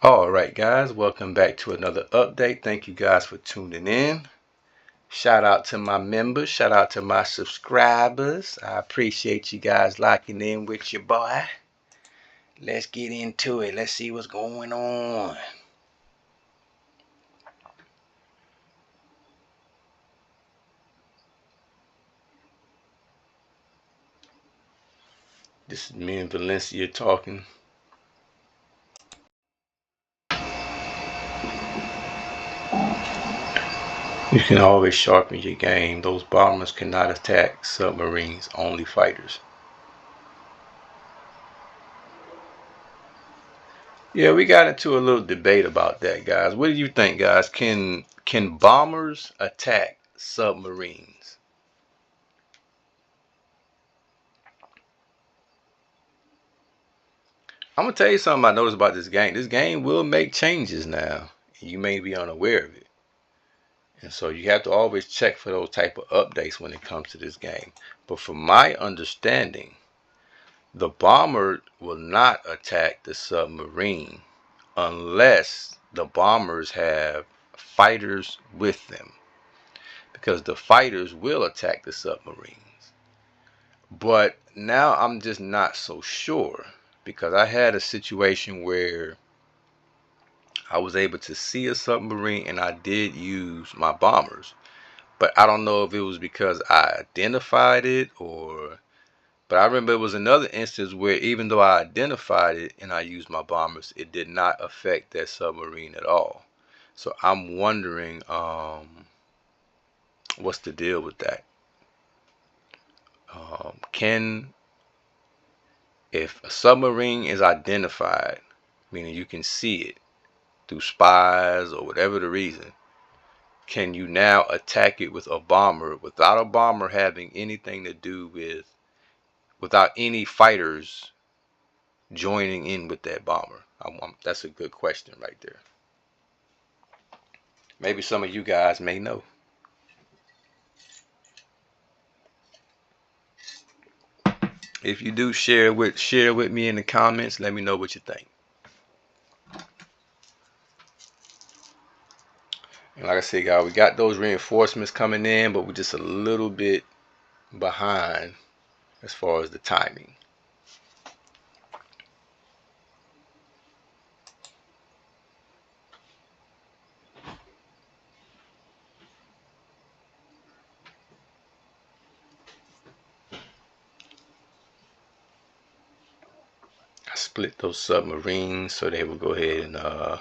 Alright guys, welcome back to another update. Thank you guys for tuning in. Shout out to my members, shout out to my subscribers. I appreciate you guys locking in with your boy. Let's get into it. Let's see what's going on. This is me and Valencia talking. You can always sharpen your game. Those bombers cannot attack submarines, only fighters. Yeah, we got into a little debate about that, guys. What do you think, guys? Can bombers attack submarines? I'm gonna tell you something I noticed about this game. This game will make changes now. You may be unaware of it. And so you have to always check for those type of updates when it comes to this game. But from my understanding, the bomber will not attack the submarine unless the bombers have fighters with them. Because the fighters will attack the submarines. But now I'm just not so sure. Because I had a situation where I was able to see a submarine and I did use my bombers. But I don't know if it was because I identified it but I remember it was another instance where even though I identified it and I used my bombers, it did not affect that submarine at all. So I'm wondering what's the deal with that? If a submarine is identified, meaning you can see it through spies or whatever the reason, can you now attack it with a bomber without a bomber having anything to do without any fighters joining in with that bomber? That's a good question right there. Maybe some of you guys may know. If you do, share with me in the comments. Let me know what you think. And like I said, guys, we got those reinforcements coming in, but we're just a little bit behind as far as the timing. I split those submarines so they will go ahead and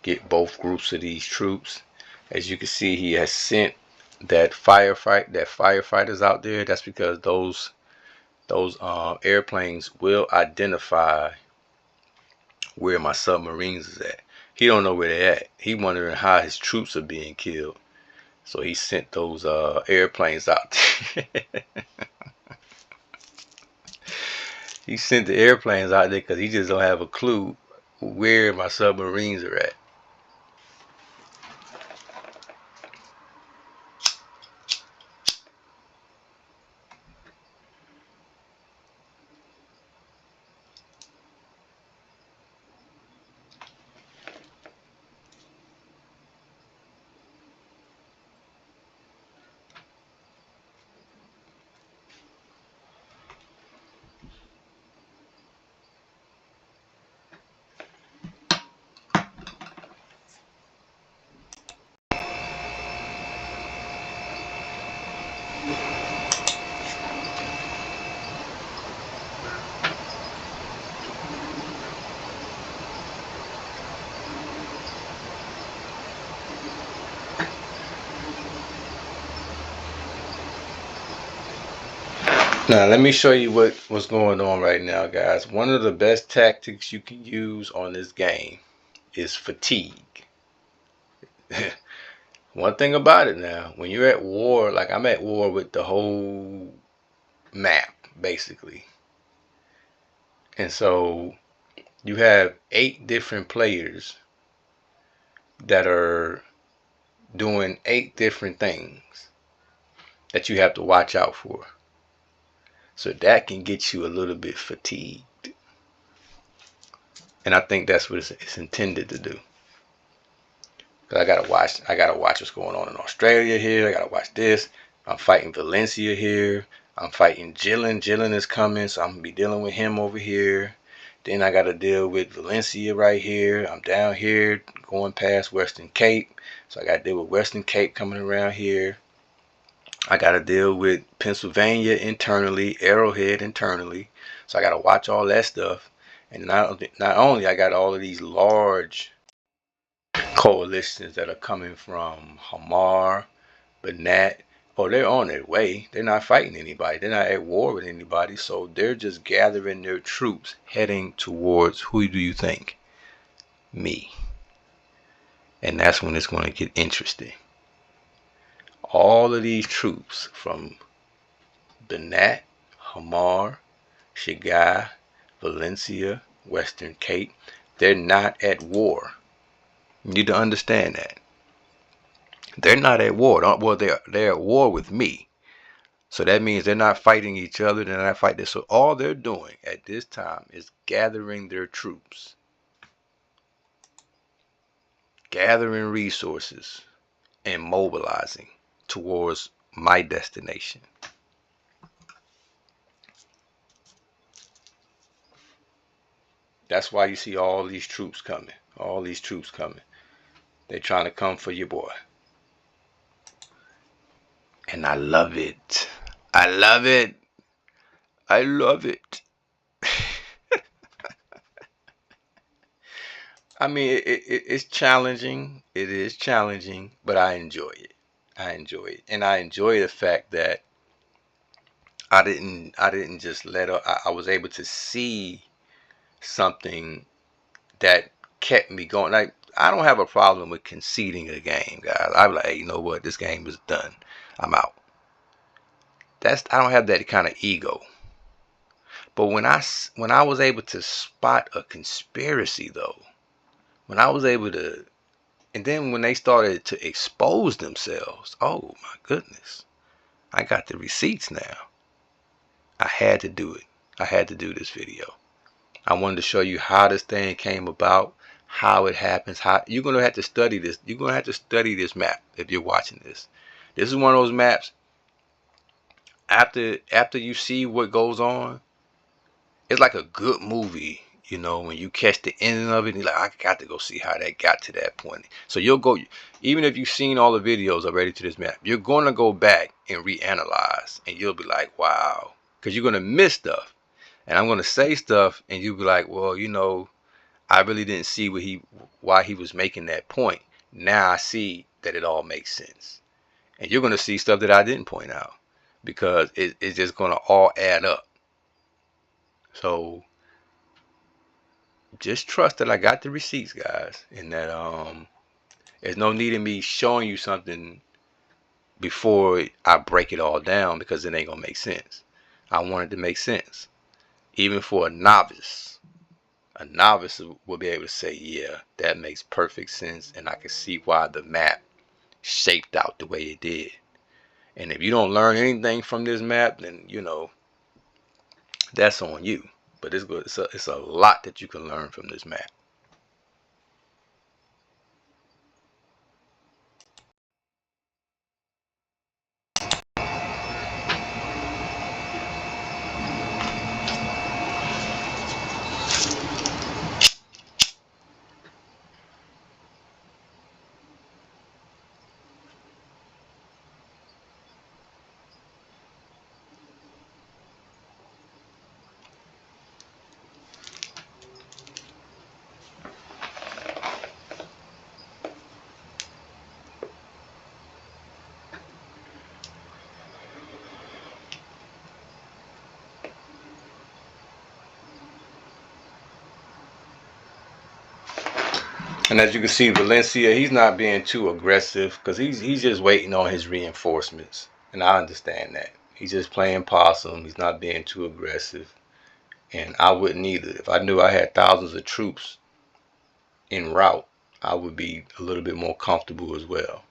get both groups of these troops. As you can see, he has sent that firefighters out there. That's because those airplanes will identify where my submarines is at. He don't know where they're at. He wondering how his troops are being killed. So he sent those airplanes out. He sent the airplanes out there because he just don't have a clue where my submarines are at. Now let me show you what's going on right now, guys. One of the best tactics you can use on this game is fatigue. One thing about it now, when you're at war, like I'm at war with the whole map, basically. And so you have 8 different players that are doing 8 different things that you have to watch out for. So that can get you a little bit fatigued. And I think that's what it's intended to do. Cause I gotta watch what's going on in Australia here. I gotta watch this. I'm fighting Valencia here. I'm fighting Jillen. Jillen is coming, so I'm gonna be dealing with him over here. Then I gotta deal with Valencia right here. I'm down here going past Western Cape, so I gotta deal with Western Cape coming around here. I gotta deal with Pennsylvania internally, Arrowhead internally, so I gotta watch all that stuff. And not only I got all of these large coalitions that are coming from Hamar, Banat. Oh, they're on their way. They're not fighting anybody. They're not at war with anybody. So they're just gathering their troops heading towards, who do you think? Me. And that's when it's going to get interesting. All of these troops from Banat, Hamar, Shigai, Valencia, Western Cape, they're not at war. You need to understand that. They're not at war. Well, they're at war with me. So that means they're not fighting each other. They're not fighting this. So all they're doing at this time is gathering their troops, gathering resources, and mobilizing towards my destination. That's why you see all these troops coming. All these troops coming. They're trying to come for your boy. And I love it. I love it. I love it. I mean, it's challenging. It is challenging, but I enjoy it. I enjoy it, and I enjoy the fact that I didn't just let up. I was able to see something that kept me going. Like, I don't have a problem with conceding a game, guys. I'm like, hey, you know what? This game is done. I'm out. I don't have that kind of ego. But when I was able to spot a conspiracy, though, when I was able to, and then when they started to expose themselves, oh my goodness, I got the receipts now. I had to do it. I had to do this video. I wanted to show you how this thing came about, how it happens. How you're gonna have to study this. You're gonna have to study this map if you're watching this. This is one of those maps. After you see what goes on, it's like a good movie. You know, when you catch the ending of it, you're like, I got to go see how that got to that point. So you'll go, even if you've seen all the videos already to this map, you're gonna go back and reanalyze, and you'll be like, wow, because you're gonna miss stuff. And I'm gonna say stuff, and you'll be like, well, I really didn't see why he was making that point. Now I see that it all makes sense. And you're gonna see stuff that I didn't point out, because it's just gonna all add up. So just trust that I got the receipts, guys, and that there's no need in me showing you something before I break it all down, because it ain't gonna make sense. I want it to make sense, even for a novice. A novice will be able to say, yeah, that makes perfect sense, and I can see why the map shaped out the way it did. And if you don't learn anything from this map, then that's on you. But it's good. It's a lot that you can learn from this map. And as you can see, Valencia, he's not being too aggressive, because he's just waiting on his reinforcements. And I understand that. He's just playing possum. He's not being too aggressive. And I wouldn't either. If I knew I had thousands of troops en route, I would be a little bit more comfortable as well.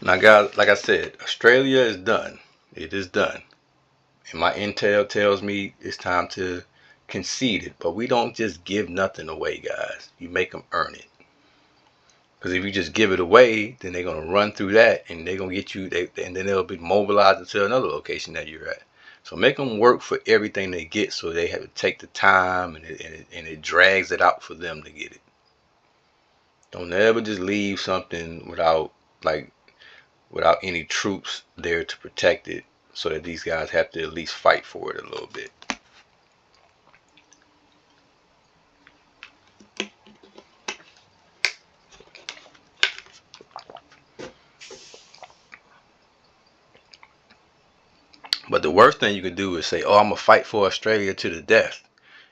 Now, guys, like I said, Australia is done. It is done. And my intel tells me it's time to concede it. But we don't just give nothing away, guys. You make them earn it. Because if you just give it away, then they're going to run through that and they're going to get you, and then they'll be mobilized into another location that you're at. So make them work for everything they get, so they have to take the time, and it drags it out for them to get it. Don't ever just leave something without any troops there to protect it, so that these guys have to at least fight for it a little bit. But the worst thing you could do is say, oh, I'm going to fight for Australia to the death,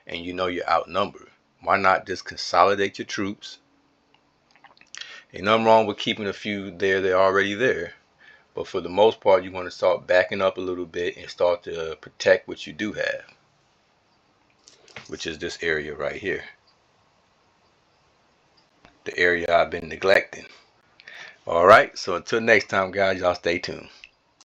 and you know you're outnumbered. Why not just consolidate your troops? Ain't nothing wrong with keeping a few there. They're already there. But for the most part, you want to start backing up a little bit and start to protect what you do have, which is this area right here. The area I've been neglecting. All right. So until next time, guys, y'all stay tuned.